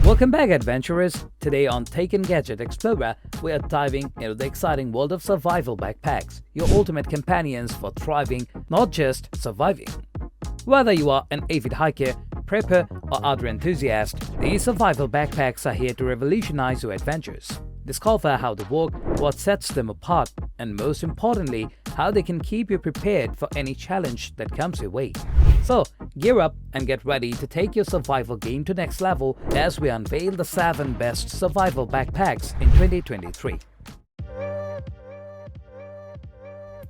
Welcome back, adventurers! Today on TETON Gadget Explorer, we are diving into the exciting world of survival backpacks, your ultimate companions for thriving, not just surviving. Whether you are an avid hiker, prepper, or outdoor enthusiast, these survival backpacks are here to revolutionize your adventures. Discover how they work, what sets them apart, and most importantly, how they can keep you prepared for any challenge that comes your way. So, gear up and get ready to take your survival game to next level as we unveil the 7 best survival backpacks in 2023.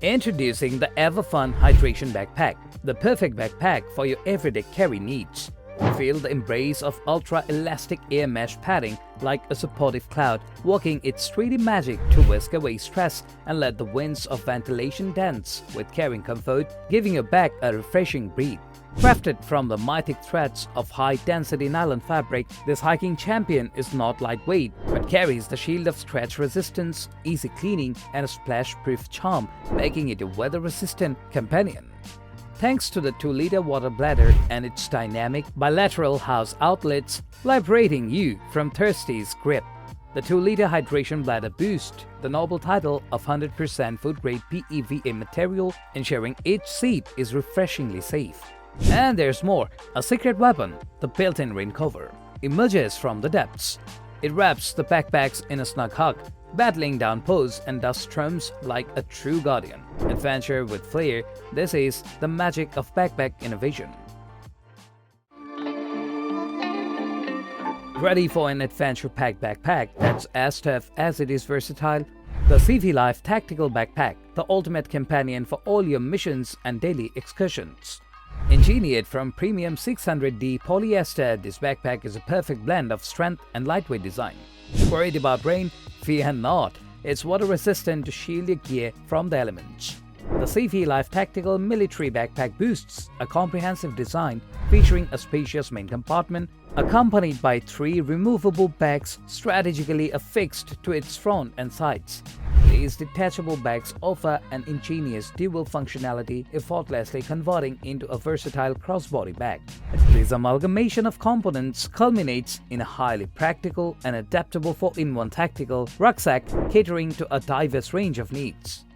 Introducing the EVERFUN Hydration Backpack, the perfect backpack for your everyday carry needs. Feel the embrace of ultra-elastic air mesh padding like a supportive cloud, working its 3D magic to whisk away stress and let the winds of ventilation dance with carrying comfort, giving your bag a refreshing breathe. Crafted from the mythic threads of high-density nylon fabric, this hiking champion is not lightweight, but carries the shield of stretch resistance, easy cleaning, and a splash-proof charm, making it a weather-resistant companion. Thanks to the 2-liter water bladder and its dynamic bilateral house outlets, liberating you from thirsty's grip. The 2-liter hydration bladder boosts the noble title of 100% food-grade PEVA material, ensuring each seat is refreshingly safe. And there's more. A secret weapon, the built-in rain cover, emerges from the depths. It wraps the backpacks in a snug hug, battling downpours and dust storms like a true guardian. Adventure with flair, this is the magic of backpack innovation. Ready for an adventure-packed backpack that's as tough as it is versatile? The CVLife Tactical Backpack, the ultimate companion for all your missions and daily excursions. Engineered from premium 600D polyester, this backpack is a perfect blend of strength and lightweight design. Worried about rain? Fear not, it's water resistant to shield your gear from the elements. The CVLife Tactical Military Backpack boasts a comprehensive design featuring a spacious main compartment accompanied by 3 removable bags strategically affixed to its front and sides. These detachable bags offer an ingenious dual functionality, effortlessly converting into a versatile crossbody bag. This amalgamation of components culminates in a highly practical and adaptable 4-in-1 tactical rucksack catering to a diverse range of needs.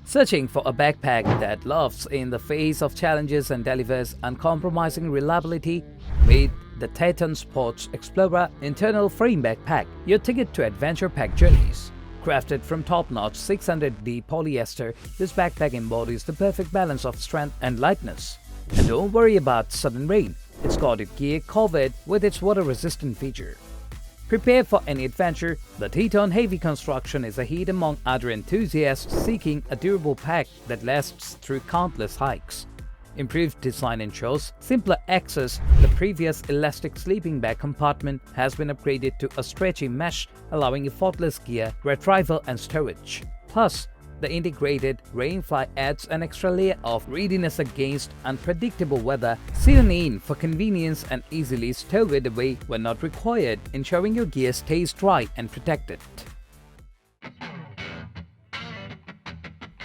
Searching for a backpack that laughs in the face of challenges and delivers uncompromising reliability? Meet the TETON Sports Explorer Internal Frame Backpack, your ticket to adventure-packed journeys. Crafted from top-notch 600D polyester, this backpack embodies the perfect balance of strength and lightness. And don't worry about sudden rain, it's got your gear covered with its water-resistant feature. Prepare for any adventure, the TETON heavy construction is a hit among outdoor enthusiasts seeking a durable pack that lasts through countless hikes. Improved design ensures simpler access. The previous elastic sleeping bag compartment has been upgraded to a stretchy mesh, allowing effortless gear retrieval and storage. Plus, the integrated rainfly adds an extra layer of readiness against unpredictable weather, sewn in for convenience and easily stowed away when not required, ensuring your gear stays dry and protected.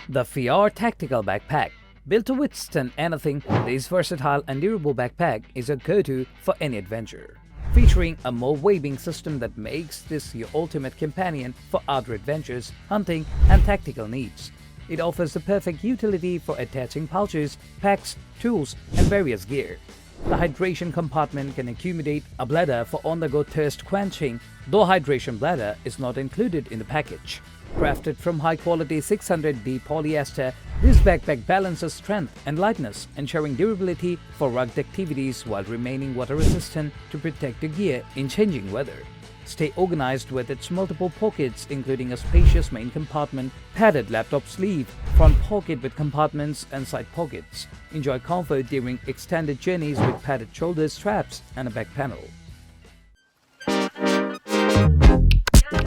The FHIOR Tactical Backpack. Built to withstand anything, this versatile and durable backpack is a go-to for any adventure. Featuring a more webbing system that makes this your ultimate companion for outdoor adventures, hunting, and tactical needs. It offers the perfect utility for attaching pouches, packs, tools, and various gear. The hydration compartment can accommodate a bladder for on-the-go thirst quenching, though hydration bladder is not included in the package. Crafted from high-quality 600D polyester, this backpack balances strength and lightness, ensuring durability for rugged activities while remaining water-resistant to protect your gear in changing weather. Stay organized with its multiple pockets, including a spacious main compartment, padded laptop sleeve, front pocket with compartments and side pockets. Enjoy comfort during extended journeys with padded shoulder straps and a back panel.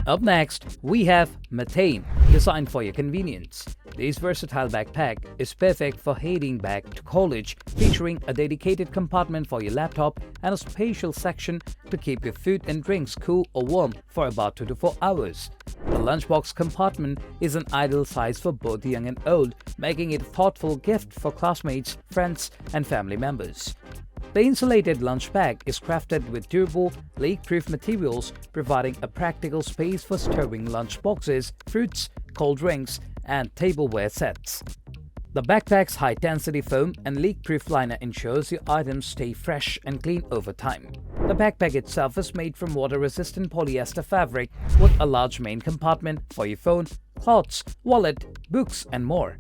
Up next, we have MATEIN, designed for your convenience. This versatile backpack is perfect for heading back to college, featuring a dedicated compartment for your laptop and a spatial section to keep your food and drinks cool or warm for about 2 to 4 hours. The lunchbox compartment is an ideal size for both young and old, making it a thoughtful gift for classmates, friends, and family members. The insulated lunch bag is crafted with durable, leak-proof materials, providing a practical space for storing lunch boxes, fruits, cold drinks, and tableware sets. The backpack's high-density foam and leak-proof liner ensures your items stay fresh and clean over time. The backpack itself is made from water-resistant polyester fabric with a large main compartment for your phone, clothes, wallet, books, and more.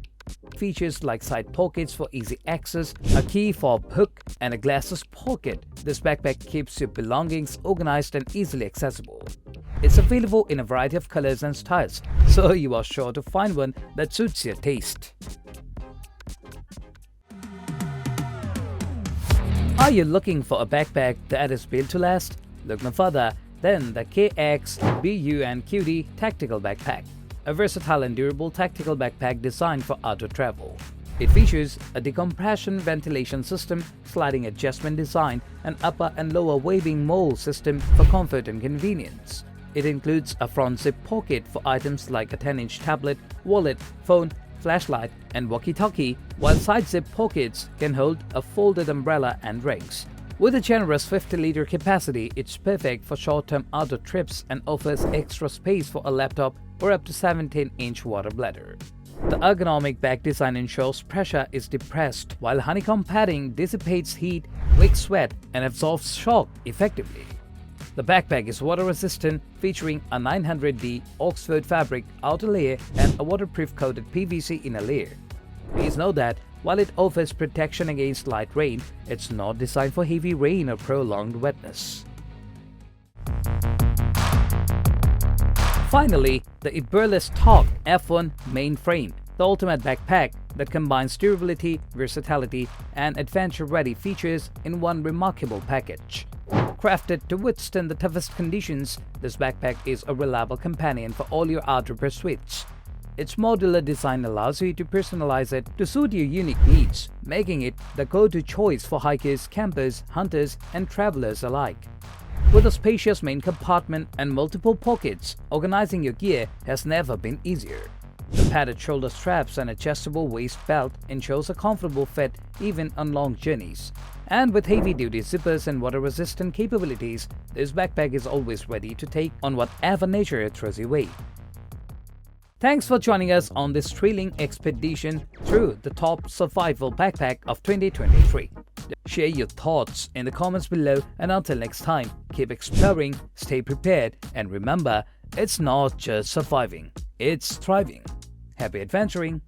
Features like side pockets for easy access, a key fob hook, and a glasses pocket. This backpack keeps your belongings organized and easily accessible. It's available in a variety of colors and styles, so you are sure to find one that suits your taste. Are you looking for a backpack that is built to last? Look no further than the KXBUNQD Tactical Backpack, a versatile and durable tactical backpack designed for outdoor travel. It features a decompression ventilation system, sliding adjustment design, and upper and lower waving mold system for comfort and convenience. It includes a front zip pocket for items like a 10-inch tablet, wallet, phone, flashlight, and walkie-talkie, while side zip pockets can hold a folded umbrella and rings. With a generous 50-liter capacity, it's perfect for short-term outdoor trips and offers extra space for a laptop or up to 17-inch water bladder. The ergonomic back design ensures pressure is depressed, while honeycomb padding dissipates heat, wicks sweat, and absorbs shock effectively. The backpack is water-resistant, featuring a 900D Oxford fabric outer layer and a waterproof coated PVC inner layer. Please note that while it offers protection against light rain, it's not designed for heavy rain or prolonged wetness. Finally, the Eberlestock F1 Mainframe, the ultimate backpack that combines durability, versatility, and adventure-ready features in one remarkable package. Crafted to withstand the toughest conditions, this backpack is a reliable companion for all your outdoor pursuits. Its modular design allows you to personalize it to suit your unique needs, making it the go-to choice for hikers, campers, hunters, and travelers alike. With a spacious main compartment and multiple pockets, organizing your gear has never been easier. The padded shoulder straps and adjustable waist belt ensures a comfortable fit even on long journeys. And with heavy-duty zippers and water-resistant capabilities, this backpack is always ready to take on whatever nature throws your way. Thanks for joining us on this thrilling expedition through the top survival backpack of 2023. Share your thoughts in the comments below, and until next time, keep exploring, stay prepared, and remember, it's not just surviving, it's thriving. Happy adventuring!